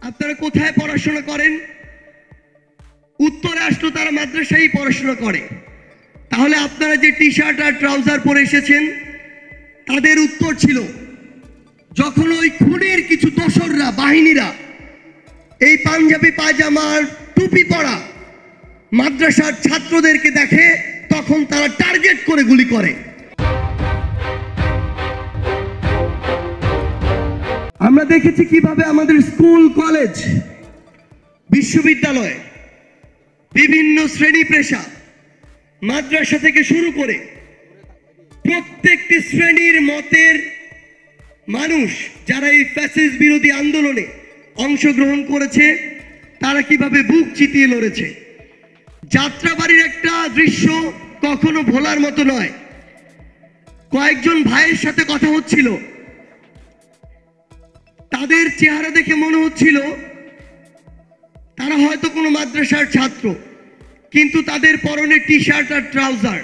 আপনারা কোথায় পড়াশোনা করেন? উত্তরে আসলো তারা মাদ্রাসায় পড়াশোনা করে। তাহলে আপনারা যে টি শার্ট আর ট্রাউজার পরে এসেছেন, তাদের উত্তর ছিল যখন ওই খুনের কিছু দোসররা বাহিনীরা এই পাঞ্জাবি পায়জামার টুপি পরা মাদ্রাসার ছাত্রদেরকে দেখে, তখন তারা টার্গেট করে গুলি করে। আমরা দেখেছি কিভাবে আমাদের স্কুল, কলেজ, বিশ্ববিদ্যালয়, বিভিন্ন শ্রেণী পেশা, মাদ্রাসা থেকে শুরু করে প্রত্যেকটি শ্রেণীর মতের মানুষ যারা এই ফ্যাসিস্ট বিরোধী আন্দোলনে অংশগ্রহণ করেছে, তারা কিভাবে বুক চিতিয়ে লড়েছে। যাত্রাবাড়ির একটা দৃশ্য কখনো ভোলার মতো নয়। কয়েকজন ভাইয়ের সাথে কথা হচ্ছিল, তাদের চেহারা দেখে মনে হচ্ছিল তারা হয়তো কোনো মাদ্রাসার ছাত্র, কিন্তু তাদের পরনে টি শার্ট আর ট্রাউজার।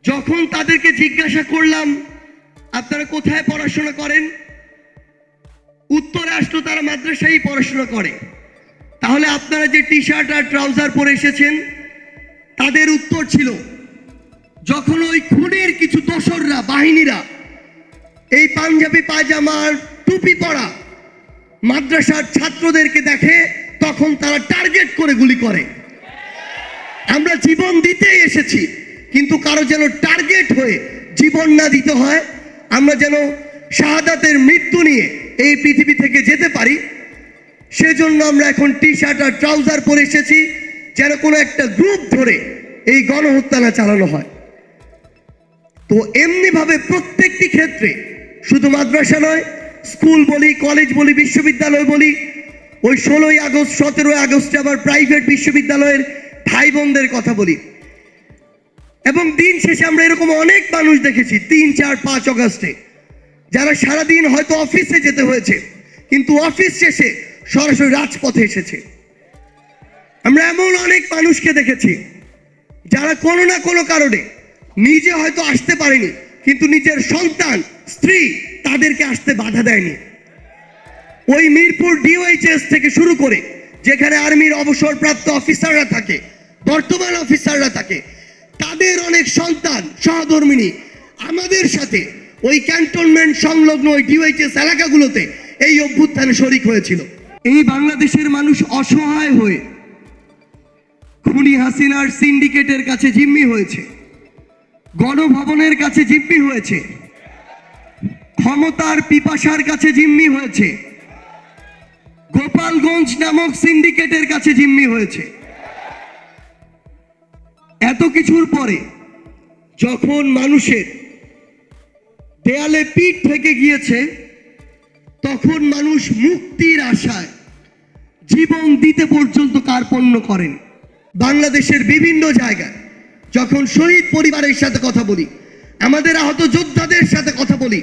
যখন তাদেরকে জিজ্ঞাসা করলাম আপনারা কোথায় পড়াশোনা করেন, উত্তরে আসলো তারা মাদ্রাসায় পড়াশোনা করে। তাহলে আপনারা যে টি শার্ট আর ট্রাউজার পরে এসেছেন, তাদের উত্তর ছিল যখন ওই খুনের কিছু দোসররা বাহিনীরা এই পাঞ্জাবি পায়জামার টুপি পরা মাদ্রাসার ছাত্রদেরকে দেখে, তখন তারা টার্গেট করে গুলি করে। আমরা জীবন দিতেই এসেছি, কিন্তু কারো যেন টার্গেট হয়ে জীবন না দিতে হয়, আমরা যেন শাহাদাতের মৃত্যু নিয়ে এই পৃথিবী থেকে যেতে পারি, সেজন্য আমরা এখন টি শার্ট আর ট্রাউজার পরে এসেছি, যেন কোনো একটা গ্রুপ ধরে এই গণহত্যা না চালানো হয়। তো এমনিভাবে প্রত্যেকটি ক্ষেত্রে, শুধু মাদ্রাসা নয়, স্কুল বলি, কলেজ বলি, বিশ্ববিদ্যালয় বলি, ওই 16ই আগস্ট, 17ই আগস্টে আবার প্রাইভেট বিশ্ববিদ্যালয়ের ভাই বোনদের কথা বলি। এবং দিন শেষে আমরা এরকম অনেক মানুষ দেখেছি 3, 4, 5 আগস্টে, যারা সারাদিন হয়তো অফিসে যেতে হয়েছে, কিন্তু অফিস শেষে সরাসরি রাজপথে এসেছে। আমরা এমন অনেক মানুষকে দেখেছি যারা কোনো না কোনো কারণে নিজে হয়তো আসতে পারেনি, কিন্তু নিজের সন্তান, স্ত্রী তাদেরকে আসতে বাধা দেয়নি। ওই মিরপুর ডিওএইচএস থেকে শুরু করে যেখানে আর্মির অবসরপ্রাপ্ত অফিসাররা থাকে, বর্তমান অফিসাররা থাকে, তাদের অনেক সন্তান, সহধর্মিনী আমাদের সাথে ওই ক্যান্টনমেন্ট সংলগ্ন ওই ডিওএইচএস এলাকাগুলোতে এই অভ্যুত্থানে শরিক হয়েছিল। এই বাংলাদেশের মানুষ অসহায় হয়ে খুনি হাসিনার সিন্ডিকেটের কাছে জিম্মি হয়েছে, গণভবনের কাছে জিম্মি হয়েছে, ক্ষমতার পিপাসার কাছে জিম্মি হয়েছে, গোপালগঞ্জ নামক সিন্ডিকেটের কাছে জিম্মি হয়েছে। এত কিছুর পরে যখন মানুষের দেয়ালে পিঠ থেকে গিয়েছে, তখন মানুষ মুক্তির আশায় জীবন দিতে পর্যন্ত কার্পণ্য করেন। বাংলাদেশের বিভিন্ন জায়গায় যখন শহীদ পরিবারের সাথে কথা বলি, আমাদের আহত যোদ্ধাদের সাথে কথা বলি,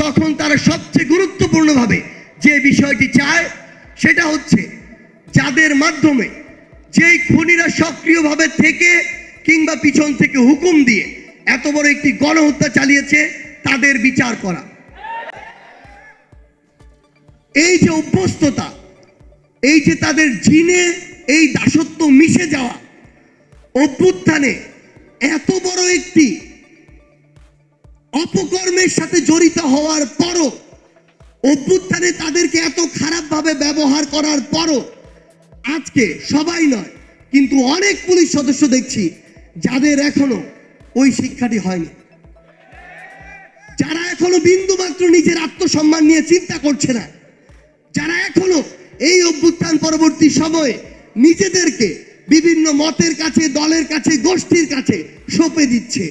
তখন তারা সবচেয়ে গুরুত্বপূর্ণভাবে যে বিষয়টি চায়, সেটা হচ্ছে যাদের মাধ্যমে যেই খুনিরা সক্রিয়ভাবে থেকে কিংবা পিছন থেকে হুকুম দিয়ে এত বড় একটি গণহত্যা চালিয়েছে, তাদের বিচার করা। এই যে অভ্যস্ততা, এই যে তাদের জিনে এই দাসত্ব মিশে যাওয়া, অভ্যুত্থানে এত বড় একটি অপকর্মের সাথে জড়িত হওয়ার পরও, অভ্যুত্থানে তাদেরকে এত খারাপভাবে ব্যবহার করার পরও, আজকে সবাই নয় কিন্তু অনেক পুলিশ সদস্য দেখছি যাদের এখনো ওই শিক্ষাটি হয়নি, যারা এখনো বিন্দুমাত্র নিজের আত্মসম্মান নিয়ে চিন্তা করছে না, যারা এখনো এই অভ্যুত্থান পরবর্তী সময়ে নিজেদেরকে বিভিন্ন মতের কাছে, দলের কাছে, গোষ্ঠীর কাছে সঁপে দিচ্ছে।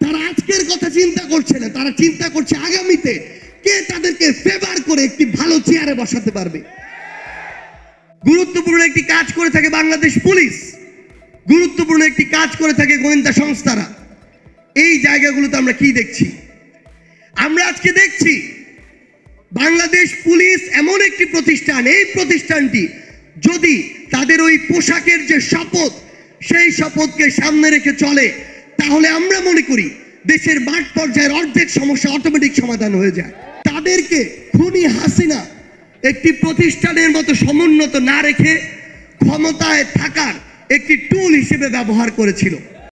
তারা আজকের কথা চিন্তা করছে না, তারা চিন্তা করছে আগামীতে কে তাদেরকে ফেভার করে একটি ভালো চেয়ারে বসাতে পারবে। গুরুত্বপূর্ণ একটি কাজ করে থাকে বাংলাদেশ পুলিশ, গুরুত্বপূর্ণ একটি কাজ করে থাকে গোয়েন্দা সংস্থারা। এই জায়গাগুলোতে আমরা কি দেখছি? আমরা আজকে দেখছি বাংলাদেশ পুলিশ এমন একটি প্রতিষ্ঠান, এই প্রতিষ্ঠানটি যদি তাদের ওই পোশাকের যে শপথ, সেই শপথকে সামনে রেখে চলে, তাহলে আমরা মনে করি দেশের মাঠ পর্যায়ের অর্ধেক সমস্যা অটোমেটিক সমাধান হয়ে যায়। তাদেরকে খুনি হাসিনা একটি প্রতিষ্ঠানের মতো সমুন্নত না রেখে ক্ষমতায় থাকার একটি টুল হিসেবে ব্যবহার করেছিল।